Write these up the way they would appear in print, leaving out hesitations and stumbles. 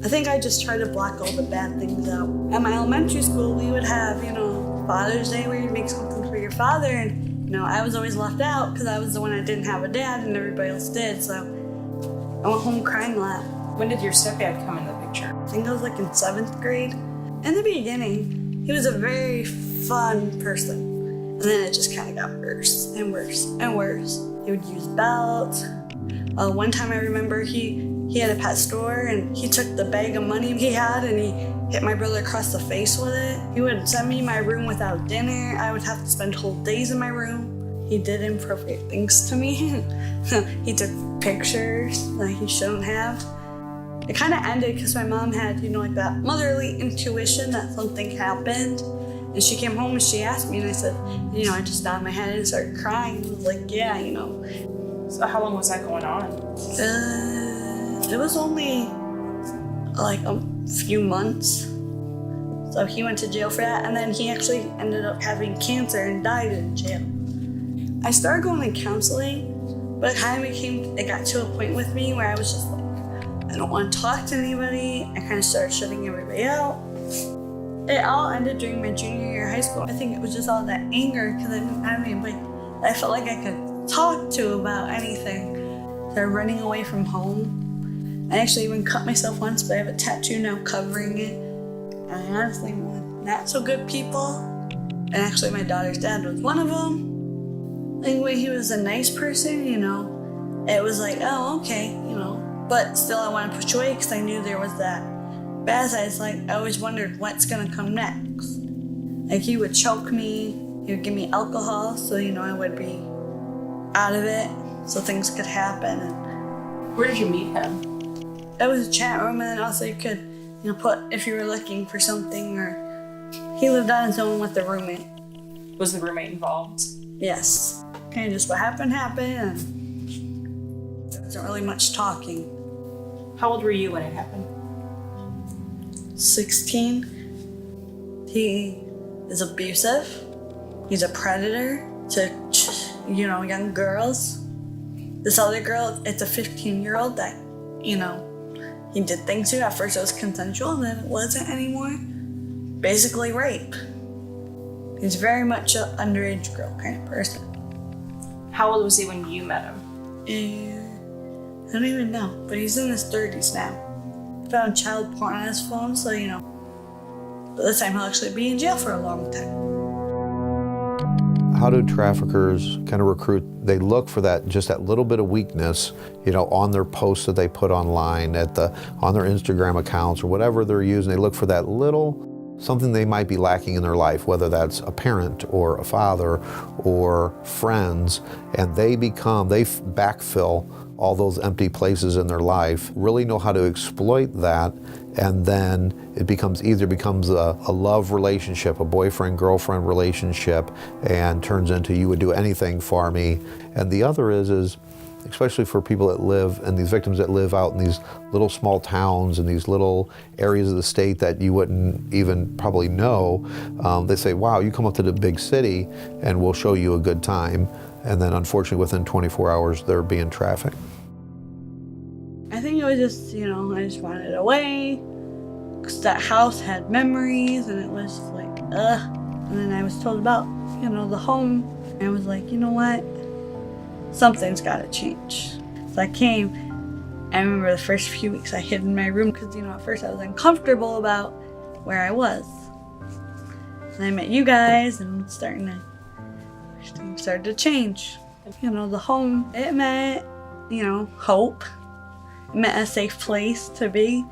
I think I just try to block all the bad things out. At my elementary school, we would have, Father's Day where you make something for your father, and I was always left out because I was the one that didn't have a dad and everybody else did, so I went home crying a lot. When did your stepdad come in the picture? I think I was in 7th grade. In the beginning, he was a very fun person, and then it just kind of got worse and worse and worse. He would use belts. One time I remember he had a pet store and he took the bag of money he had and he hit my brother across the face with it. He would send me my room without dinner. I would have to spend whole days in my room. He did inappropriate things to me. He took pictures that he shouldn't have. It kind of ended because my mom had, that motherly intuition that something happened. And she came home and she asked me and I said, I just nodded my head and started crying. I was like, yeah, So how long was that going on? It was only a few months. So he went to jail for that, and then he actually ended up having cancer and died in jail. I started going to counseling, but it got to a point with me where I was just I don't want to talk to anybody. I kind of started shutting everybody out. It all ended during my junior year of high school. I think it was just all that anger because I didn't have anybody that I felt like I could talk to about anything. They're running away from home. I actually even cut myself once, but I have a tattoo now covering it. And I honestly want not so good people. And actually my daughter's dad was one of them. Anyway, he was a nice person, It was oh, okay, But still I wanted to push away because I knew there was that bad side. I always wondered what's gonna come next. He would choke me, he would give me alcohol, so I would be out of it, so things could happen. Where did you meet him? It was a chat room, and then also you could, put if you were looking for something, or he lived on his own with the roommate. Was the roommate involved? Yes. Kind of just what happened, and there wasn't really much talking. How old were you when it happened? 16. He is abusive. He's a predator to, young girls. This other girl, it's a 15-year-old that, he did things to. At first it was consensual, and then it wasn't anymore. Basically rape. He's very much an underage girl kind of person. How old was he when you met him? I don't even know, but he's in his 30s now. Found child porn on his phone, so but this time he'll actually be in jail for a long time. How do traffickers kind of recruit? They look for that little bit of weakness, on their posts that they put online, on their Instagram accounts or whatever they're using. They look for that little something they might be lacking in their life, whether that's a parent or a father or friends, and they backfill all those empty places in their life, really know how to exploit that, and then it becomes a love relationship, a boyfriend-girlfriend relationship, and turns into you would do anything for me. And the other is especially for people that live, and these victims that live out in these little small towns and these little areas of the state that you wouldn't even probably know, they say, wow, you come up to the big city and we'll show you a good time. And then unfortunately within 24 hours, they're being trafficked. I think it was just, I just wanted away, because that house had memories, and it was ugh. And then I was told about, the home, and I was like, you know what? Something's got to change. So I came. I remember the first few weeks I hid in my room because, at first I was uncomfortable about where I was. And I met you guys, and things started to change. The home, it meant, hope. It meant a safe place to be.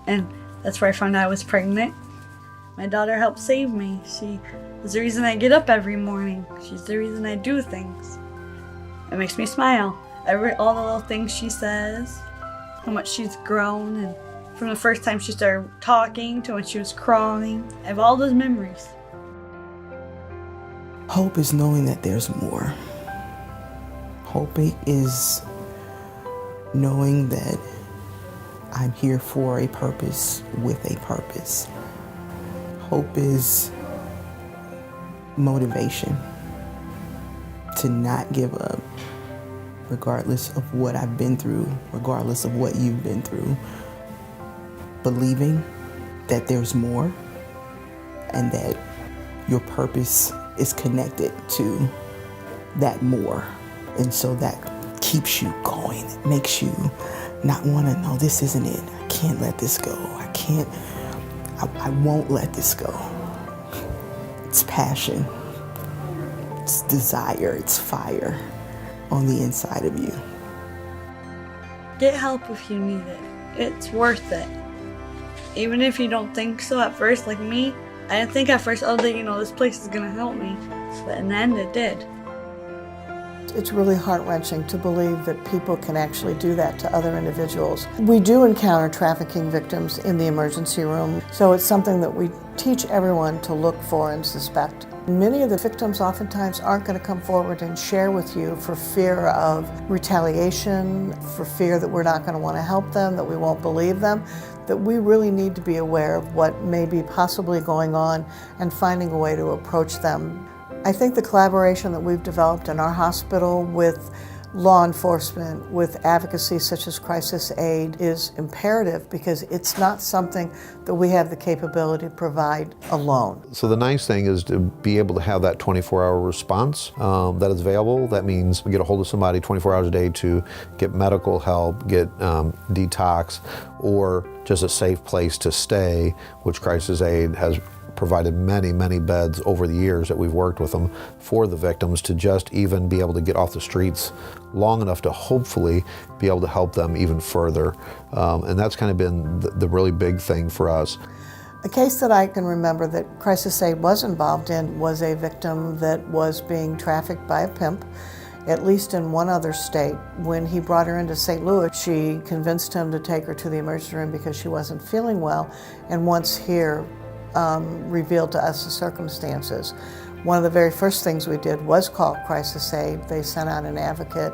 And that's where I found out I was pregnant. My daughter helped save me. She was the reason I get up every morning. She's the reason I do things. It makes me smile. All the little things she says, how much she's grown, and from the first time she started talking to when she was crawling. I have all those memories. Hope is knowing that there's more. Hope is knowing that I'm here for a purpose with a purpose. Hope is motivation to not give up, regardless of what I've been through, regardless of what you've been through. believing that there's more and that your purpose is connected to that more. And so that keeps you going. It makes you not want to, no, this isn't it. I can't let this go. I won't let this go. It's passion, it's desire, it's fire on the inside of you. Get help if you need it. It's worth it. Even if you don't think so at first, like me, I didn't think at first, oh, this place is gonna help me. But in the end, it did. It's really heart-wrenching to believe that people can actually do that to other individuals. We do encounter trafficking victims in the emergency room, so it's something that we teach everyone to look for and suspect. Many of the victims oftentimes aren't going to come forward and share with you for fear of retaliation, for fear that we're not going to want to help them, that we won't believe them, that we really need to be aware of what may be possibly going on and finding a way to approach them. I think the collaboration that we've developed in our hospital with law enforcement, with advocacy such as Crisis Aid is imperative because it's not something that we have the capability to provide alone. So the nice thing is to be able to have that 24-hour response that is available. That means we get a hold of somebody 24 hours a day to get medical help, get detox, or just a safe place to stay, which Crisis Aid has provided many, many beds over the years that we've worked with them for the victims to just even be able to get off the streets long enough to hopefully be able to help them even further. And that's kind of been the really big thing for us. A case that I can remember that Crisis Aid was involved in was a victim that was being trafficked by a pimp, at least in one other state. When he brought her into St. Louis, she convinced him to take her to the emergency room because she wasn't feeling well, and once here, revealed to us the circumstances. One of the very first things we did was call Crisis Aid. They sent out an advocate.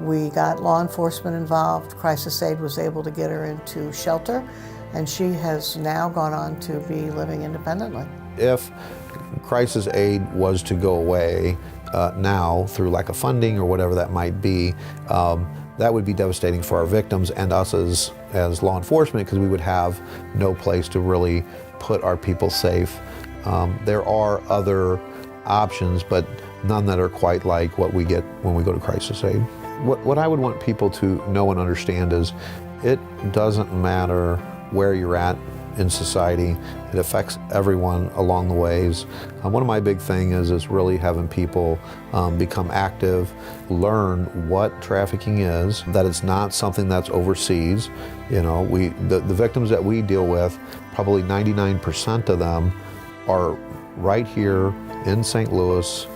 We got law enforcement involved. Crisis Aid was able to get her into shelter, and she has now gone on to be living independently. If Crisis Aid was to go away now through lack of funding or whatever that might be, that would be devastating for our victims and us as law enforcement, because we would have no place to really put our people safe. There are other options, but none that are quite like what we get when we go to Crisis Aid. What I would want people to know and understand is it doesn't matter where you're at in society. It affects everyone along the ways. One of my big things is really having people become active, learn what trafficking is, that it's not something that's overseas. The victims that we deal with, probably 99% of them are right here in St. Louis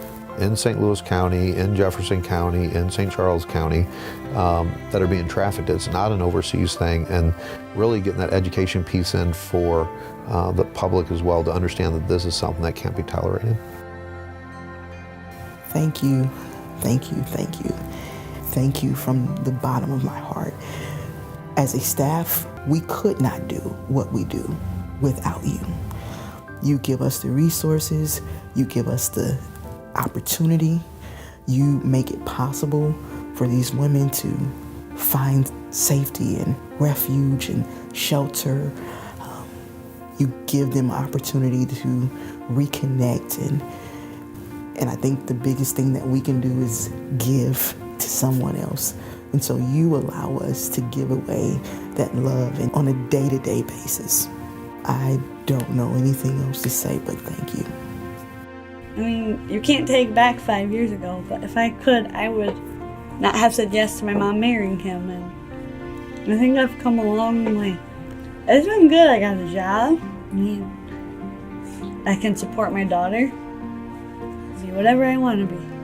County, in Jefferson County, in St. Charles County, that are being trafficked. It's not an overseas thing, and really getting that education piece in for the public as well to understand that this is something that can't be tolerated. Thank you, thank you, thank you. Thank you from the bottom of my heart. As a staff, we could not do what we do without you. You give us the resources, you give us the opportunity, you make it possible for these women to find safety and refuge and shelter. You give them opportunity to reconnect, and I think the biggest thing that we can do is give to someone else. And so you allow us to give away that love and on a day-to-day basis. I don't know anything else to say, but thank you. I mean, you can't take back 5 years ago, but if I could, I would not have said yes to my mom marrying him. And I think I've come a long way. It's been good. I got a job. I mean, I can support my daughter, be whatever I want to be.